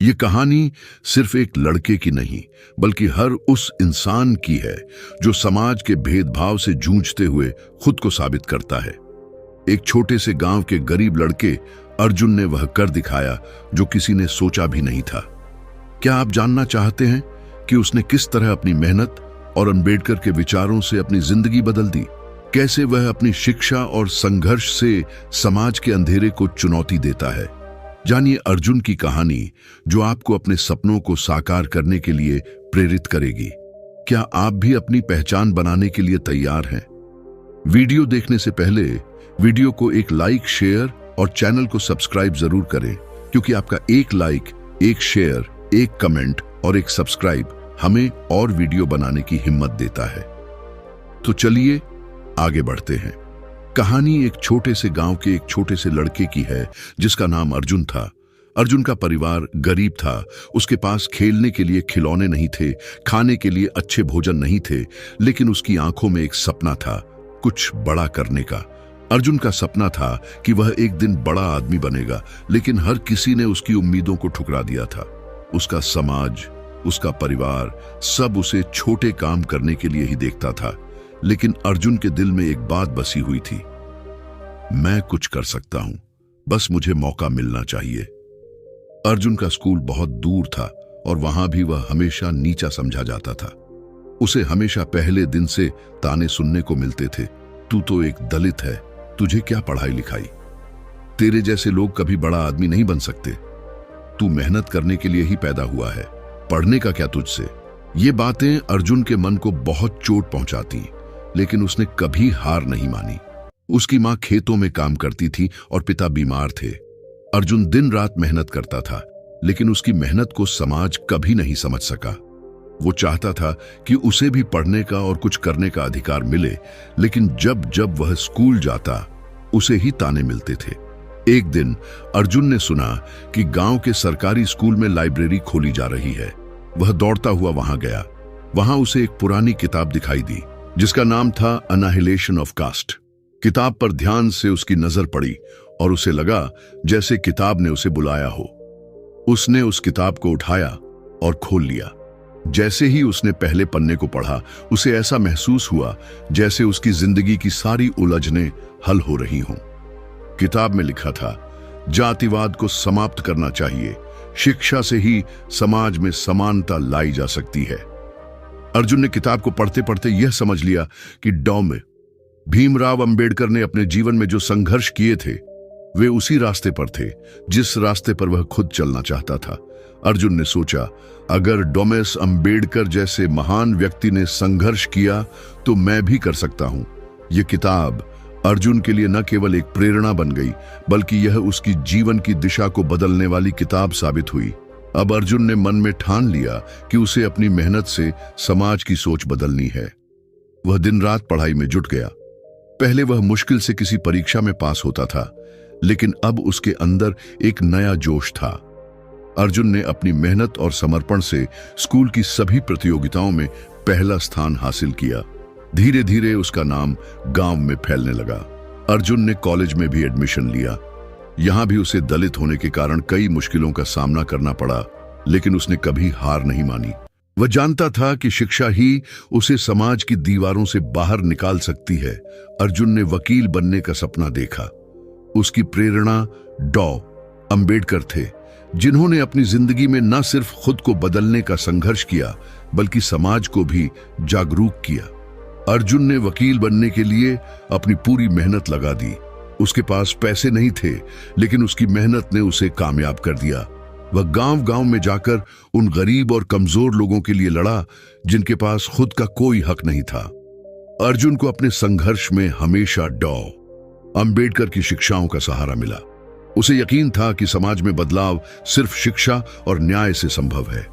ये कहानी सिर्फ एक लड़के की नहीं, बल्कि हर उस इंसान की है जो समाज के भेदभाव से जूझते हुए खुद को साबित करता है। एक छोटे से गांव के गरीब लड़के अर्जुन ने वह कर दिखाया जो किसी ने सोचा भी नहीं था। क्या आप जानना चाहते हैं कि उसने किस तरह अपनी मेहनत और अंबेडकर के विचारों से अपनी जिंदगी बदल दी? कैसे वह अपनी शिक्षा और संघर्ष से समाज के अंधेरे को चुनौती देता है? जानिए अर्जुन की कहानी, जो आपको अपने सपनों को साकार करने के लिए प्रेरित करेगी। क्या आप भी अपनी पहचान बनाने के लिए तैयार हैं? वीडियो देखने से पहले वीडियो को एक लाइक, शेयर और चैनल को सब्सक्राइब जरूर करें, क्योंकि आपका एक लाइक, एक शेयर, एक कमेंट और एक सब्सक्राइब हमें और वीडियो बनाने की हिम्मत देता है। तो चलिए आगे बढ़ते हैं। कहानी एक छोटे से गांव के एक छोटे से लड़के की है जिसका नाम अर्जुन था। अर्जुन का परिवार गरीब था। उसके पास खेलने के लिए खिलौने नहीं थे, खाने के लिए अच्छे भोजन नहीं थे, लेकिन उसकी आंखों में एक सपना था, कुछ बड़ा करने का। अर्जुन का सपना था कि वह एक दिन बड़ा आदमी बनेगा, लेकिन हर किसी ने उसकी उम्मीदों को ठुकरा दिया था। उसका समाज, उसका परिवार, सब उसे छोटे काम करने के लिए ही देखता था। लेकिन अर्जुन के दिल में एक बात बसी हुई थी, मैं कुछ कर सकता हूं, बस मुझे मौका मिलना चाहिए। अर्जुन का स्कूल बहुत दूर था और वहां भी वह हमेशा नीचा समझा जाता था। उसे हमेशा पहले दिन से ताने सुनने को मिलते थे, तू तो एक दलित है, तुझे क्या पढ़ाई लिखाई, तेरे जैसे लोग कभी बड़ा आदमी नहीं बन सकते, तू मेहनत करने के लिए ही पैदा हुआ है, पढ़ने का क्या तुझसे। ये बातें अर्जुन के मन को बहुत चोट पहुंचाती, लेकिन उसने कभी हार नहीं मानी। उसकी मां खेतों में काम करती थी और पिता बीमार थे। अर्जुन दिन रात मेहनत करता था, लेकिन उसकी मेहनत को समाज कभी नहीं समझ सका। वो चाहता था कि उसे भी पढ़ने का और कुछ करने का अधिकार मिले, लेकिन जब जब वह स्कूल जाता, उसे ही ताने मिलते थे। एक दिन अर्जुन ने सुना कि गांव के सरकारी स्कूल में लाइब्रेरी खोली जा रही है। वह दौड़ता हुआ वहां गया। वहां उसे एक पुरानी किताब दिखाई दी जिसका नाम था अनाहिलेशन ऑफ कास्ट। किताब पर ध्यान से उसकी नजर पड़ी और उसे लगा जैसे किताब ने उसे बुलाया हो। उसने उस किताब को उठाया और खोल लिया। जैसे ही उसने पहले पन्ने को पढ़ा, उसे ऐसा महसूस हुआ जैसे उसकी जिंदगी की सारी उलझनें हल हो रही हों। किताब में लिखा था, जातिवाद को समाप्त करना चाहिए, शिक्षा से ही समाज में समानता लाई जा सकती है। अर्जुन ने किताब को पढ़ते पढ़ते यह समझ लिया कि भीमराव अंबेडकर ने अपने जीवन में जो संघर्ष किए थे, वे उसी रास्ते पर थे जिस रास्ते पर वह खुद चलना चाहता था। अर्जुन ने सोचा, अगर डॉमेस अंबेडकर जैसे महान व्यक्ति ने संघर्ष किया तो मैं भी कर सकता हूं। यह किताब अर्जुन के लिए न केवल एक प्रेरणा बन गई, बल्कि यह उसकी जीवन की दिशा को बदलने वाली किताब साबित हुई। अब अर्जुन ने मन में ठान लिया कि उसे अपनी मेहनत से समाज की सोच बदलनी है। वह दिन रात पढ़ाई में जुट गया। पहले वह मुश्किल से किसी परीक्षा में पास होता था, लेकिन अब उसके अंदर एक नया जोश था। अर्जुन ने अपनी मेहनत और समर्पण से स्कूल की सभी प्रतियोगिताओं में पहला स्थान हासिल किया। धीरे धीरे उसका नाम गांव में फैलने लगा। अर्जुन ने कॉलेज में भी एडमिशन लिया। यहां भी उसे दलित होने के कारण कई मुश्किलों का सामना करना पड़ा, लेकिन उसने कभी हार नहीं मानी। वह जानता था कि शिक्षा ही उसे समाज की दीवारों से बाहर निकाल सकती है। अर्जुन ने वकील बनने का सपना देखा। उसकी प्रेरणा डॉ अंबेडकर थे, जिन्होंने अपनी जिंदगी में न सिर्फ खुद को बदलने का संघर्ष किया, बल्कि समाज को भी जागरूक किया। अर्जुन ने वकील बनने के लिए अपनी पूरी मेहनत लगा दी। उसके पास पैसे नहीं थे, लेकिन उसकी मेहनत ने उसे कामयाब कर दिया। वह गांव गांव में जाकर उन गरीब और कमजोर लोगों के लिए लड़ा जिनके पास खुद का कोई हक नहीं था। अर्जुन को अपने संघर्ष में हमेशा डॉ अंबेडकर की शिक्षाओं का सहारा मिला। उसे यकीन था कि समाज में बदलाव सिर्फ शिक्षा और न्याय से संभव है।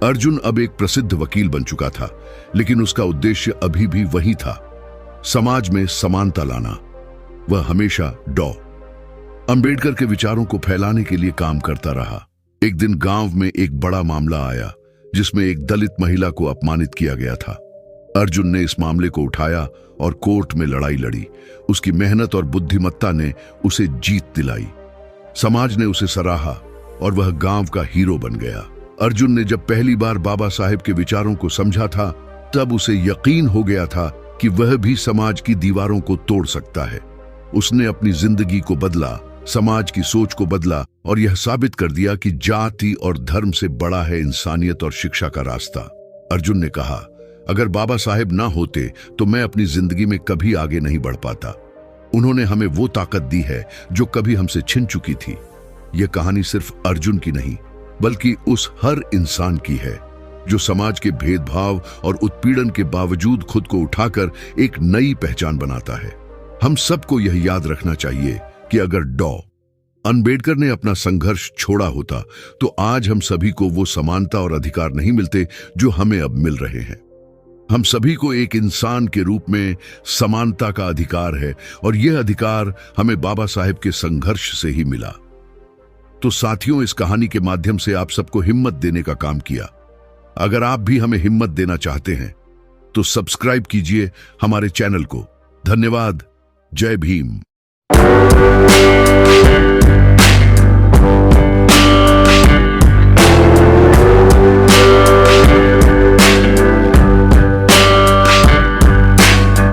अर्जुन अब एक प्रसिद्ध वकील बन चुका था, लेकिन उसका उद्देश्य अभी भी वही था, समाज में समानता लाना। वह हमेशा डॉ अंबेडकर के विचारों को फैलाने के लिए काम करता रहा। एक दिन गांव में एक बड़ा मामला आया जिसमें एक दलित महिला को अपमानित किया गया था। अर्जुन ने इस मामले को उठाया और कोर्ट में लड़ाई लड़ी। उसकी मेहनत और बुद्धिमत्ता ने उसे जीत दिलाई। समाज ने उसे सराहा और वह गांव का हीरो बन गया। अर्जुन ने जब पहली बार बाबा साहेब के विचारों को समझा था, तब उसे यकीन हो गया था कि वह भी समाज की दीवारों को तोड़ सकता है। उसने अपनी जिंदगी को बदला, समाज की सोच को बदला और यह साबित कर दिया कि जाति और धर्म से बड़ा है इंसानियत और शिक्षा का रास्ता। अर्जुन ने कहा, अगर बाबा साहेब ना होते तो मैं अपनी जिंदगी में कभी आगे नहीं बढ़ पाता। उन्होंने हमें वो ताकत दी है जो कभी हमसे छिन चुकी थी। यह कहानी सिर्फ अर्जुन की नहीं, बल्कि उस हर इंसान की है जो समाज के भेदभाव और उत्पीड़न के बावजूद खुद को उठाकर एक नई पहचान बनाता है। हम सबको यह याद रखना चाहिए कि अगर डॉ. अंबेडकर ने अपना संघर्ष छोड़ा होता तो आज हम सभी को वो समानता और अधिकार नहीं मिलते जो हमें अब मिल रहे हैं। हम सभी को एक इंसान के रूप में समानता का अधिकार है और यह अधिकार हमें बाबा साहेब के संघर्ष से ही मिला। तो साथियों, इस कहानी के माध्यम से आप सबको हिम्मत देने का काम किया। अगर आप भी हमें हिम्मत देना चाहते हैं तो सब्सक्राइब कीजिए हमारे चैनल को। धन्यवाद। जय भीम।